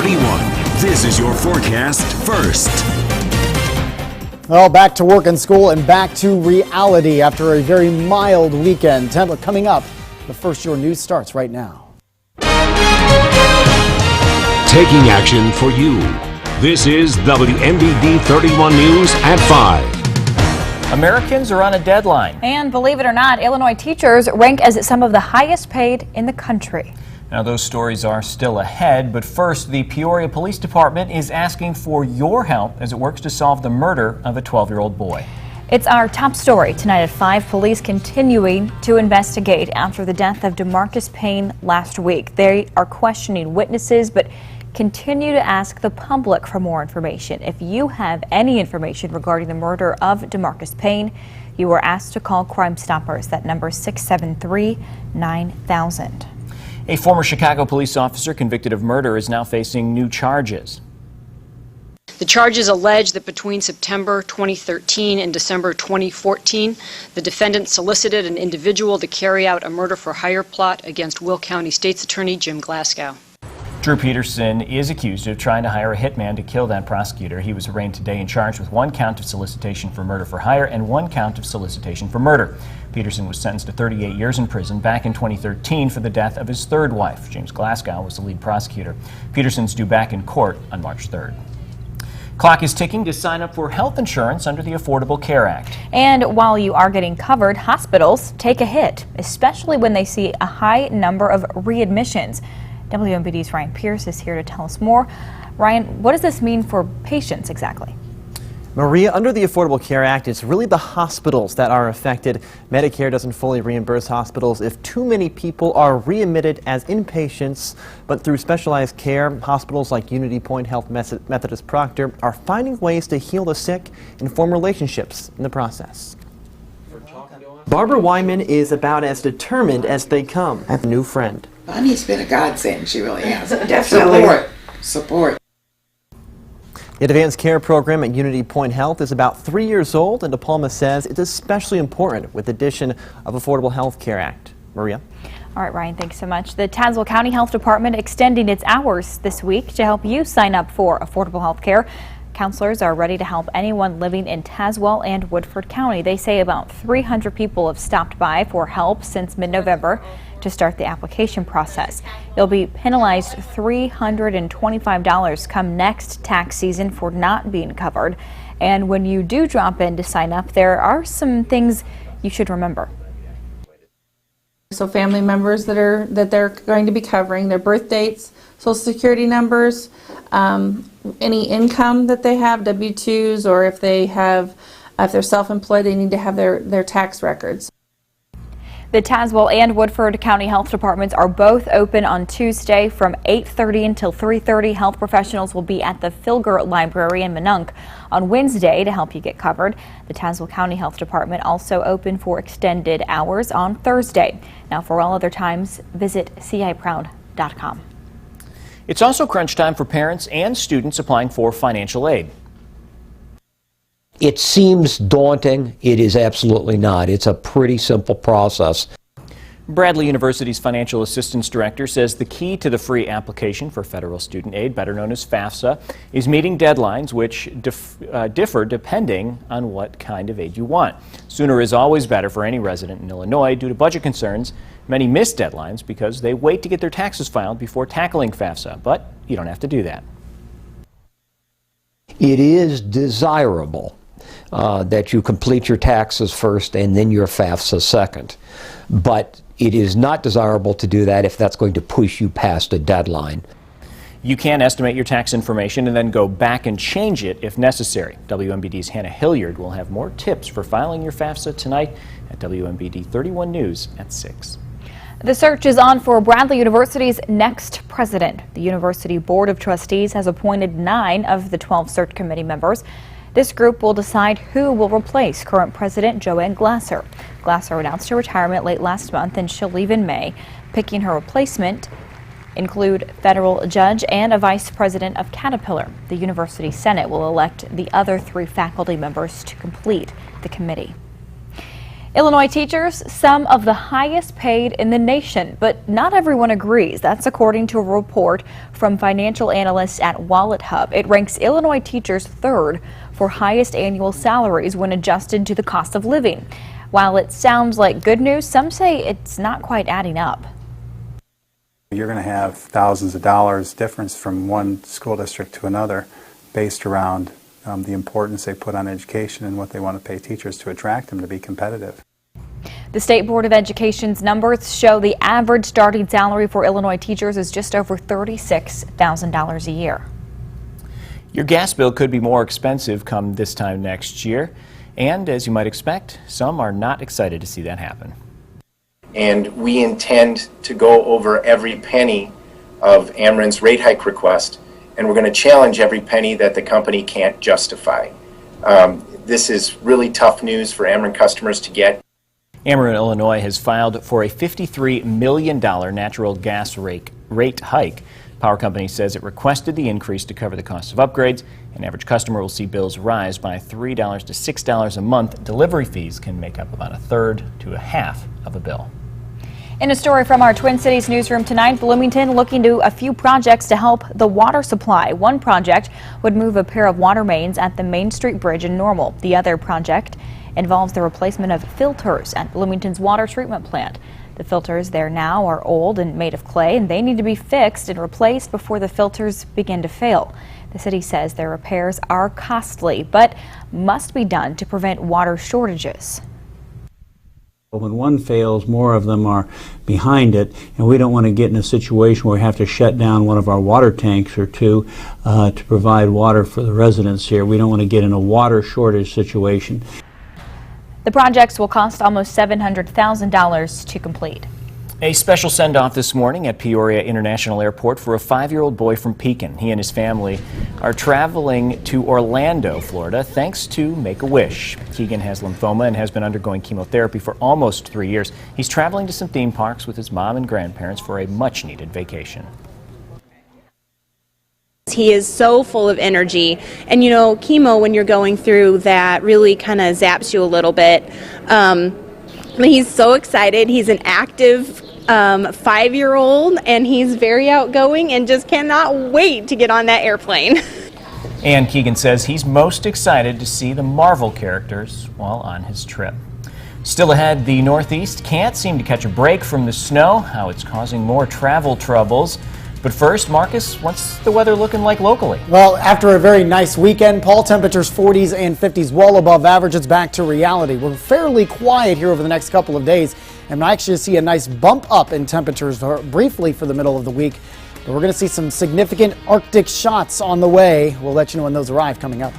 31. This is your forecast first. Well, back to work and school and back to reality after a very mild weekend. Coming up, the First Your News starts right now. Taking action for you. This is WMBD 31 News at 5. Americans are on a deadline. And believe it or not, Illinois teachers rank as some of the highest paid in the country. Now, those stories are still ahead, but first, the Peoria Police Department is asking for your help as it works to solve the murder of a 12-year-old boy. It's our top story tonight at 5. Police continuing to investigate after the death of DeMarcus Payne last week. They are questioning witnesses, but continue to ask the public for more information. If you have any information regarding the murder of DeMarcus Payne, you are asked to call Crime Stoppers. That number is 673-9000. A former Chicago police officer convicted of murder is now facing new charges. The charges allege that between September 2013 and December 2014, the defendant solicited an individual to carry out a murder-for-hire plot against Will County State's Attorney Jim Glasgow. Drew Peterson is accused of trying to hire a hitman to kill that prosecutor. He was arraigned today and charged with 1 count of solicitation for murder for hire and 1 count of solicitation for murder. Peterson was sentenced to 38 years in prison back in 2013 for the death of his 3rd wife. James Glasgow was the lead prosecutor. Peterson's due back in court on March 3rd. Clock is ticking to sign up for health insurance under the Affordable Care Act. And while you are getting covered, hospitals take a hit, especially when they see a high number of readmissions. WMBD's Ryan Pierce is here to tell us more. Ryan, what does this mean for patients exactly? Maria, under the Affordable Care Act, it's really the hospitals that are affected. Medicare doesn't fully reimburse hospitals if too many people are readmitted as inpatients, but through specialized care, hospitals like Unity Point Health Methodist Proctor are finding ways to heal the sick and form relationships in the process. Barbara Wyman is about as determined as they come. I have a new friend. Bonnie's been a godsend. She really has. Definitely. Support. The Advanced Care Program at Unity Point Health is about 3 years old, and DePalma says it's especially important with the addition of Affordable Health Care Act. Maria? All right, Ryan, thanks so much. The Tazewell County Health Department extending its hours this week to help you sign up for affordable health care. Counselors are ready to help anyone living in Tazewell and Woodford County. They say about 300 people have stopped by for help since mid-November to start the application process. You'll be penalized $325 come next tax season for not being covered. And when you do drop in to sign up, there are some things you should remember. So family members that they're going to be covering, their birth dates, social security numbers, any income that they have, W-2s, or if they're self-employed, they need to have their tax records. The Tazewell and Woodford County Health Departments are both open on Tuesday from 8:30 until 3:30. Health professionals will be at the Filger Library in Minonk on Wednesday to help you get covered. The Tazewell County Health Department also open for extended hours on Thursday. Now, for all other times, visit ciproud.com. It's also crunch time for parents and students applying for financial aid. It seems daunting. It is absolutely not. It's a pretty simple process. Bradley University's Financial Assistance Director says the key to the free application for federal student aid, better known as FAFSA, is meeting deadlines which differ depending on what kind of aid you want. Sooner is always better for any resident in Illinois due to budget concerns. Many miss deadlines because they wait to get their taxes filed before tackling FAFSA, but you don't have to do that. It is desirable that you complete your taxes first and then your FAFSA second. But it is not desirable to do that if that's going to push you past a deadline. You can estimate your tax information and then go back and change it if necessary. WMBD's Hannah Hilliard will have more tips for filing your FAFSA tonight at WMBD 31 News at 6. The search is on for Bradley University's next president. The University Board of Trustees has appointed 9 of the 12 search committee members. This group will decide who will replace current president Joanne Glasser. Glasser announced her retirement late last month and she'll leave in May. Picking her replacement include federal judge and a vice president of Caterpillar. The University Senate will elect the other 3 faculty members to complete the committee. Illinois teachers, some of the highest paid in the nation, but not everyone agrees. That's according to a report from financial analysts at Wallet Hub. It ranks Illinois teachers third for highest annual salaries when adjusted to the cost of living. While it sounds like good news, some say it's not quite adding up. You're going to have thousands of dollars difference from one school district to another based around the importance they put on education and what they want to pay teachers to attract them to be competitive. The State Board of Education's numbers show the average starting salary for Illinois teachers is just over $36,000 a year. Your gas bill could be more expensive come this time next year, and as you might expect, some are not excited to see that happen. And we intend to go over every penny of Ameren's rate hike request, and we're going to challenge every penny that the company can't justify. This is really tough news for Ameren customers to get. Ameren, Illinois has filed for a $53 million natural gas rate hike. The power company says it requested the increase to cover the cost of upgrades. An average customer will see bills rise by $3 to $6 a month. Delivery fees can make up about a third to a half of a bill. In a story from our Twin Cities newsroom tonight, Bloomington looking to a few projects to help the water supply. One project would move a pair of water mains at the Main Street Bridge in Normal. The other project involves the replacement of filters at Bloomington's water treatment plant. The filters there now are old and made of clay, and they need to be fixed and replaced before the filters begin to fail. The city says their repairs are costly, but must be done to prevent water shortages. When one fails, more of them are behind it, and we don't want to get in a situation where we have to shut down one of our water tanks or two to provide water for the residents here. We don't want to get in a water shortage situation. The projects will cost almost $700,000 to complete. A special send-off this morning at Peoria International Airport for a 5-year-old boy from Pekin. He and his family are traveling to Orlando, Florida, thanks to Make-A-Wish. Keegan has lymphoma and has been undergoing chemotherapy for almost 3 years. He's traveling to some theme parks with his mom and grandparents for a much-needed vacation. He is so full of energy, and you know, chemo, when you're going through that, really kind of zaps you a little bit. He's so excited. He's an active 5-year-old, and he's very outgoing and just cannot wait to get on that airplane. And Keegan says he's most excited to see the Marvel characters while on his trip. Still ahead, the Northeast can't seem to catch a break from the snow, how it's causing more travel troubles. But first, Marcus, what's the weather looking like locally? Well, after a very nice weekend, Paul, temperatures 40s and 50s, well above average. It's back to reality. We're fairly quiet here over the next couple of days, and I actually see a nice bump up in temperatures briefly for the middle of the week. But we're going to see some significant Arctic shots on the way. We'll let you know when those arrive coming up.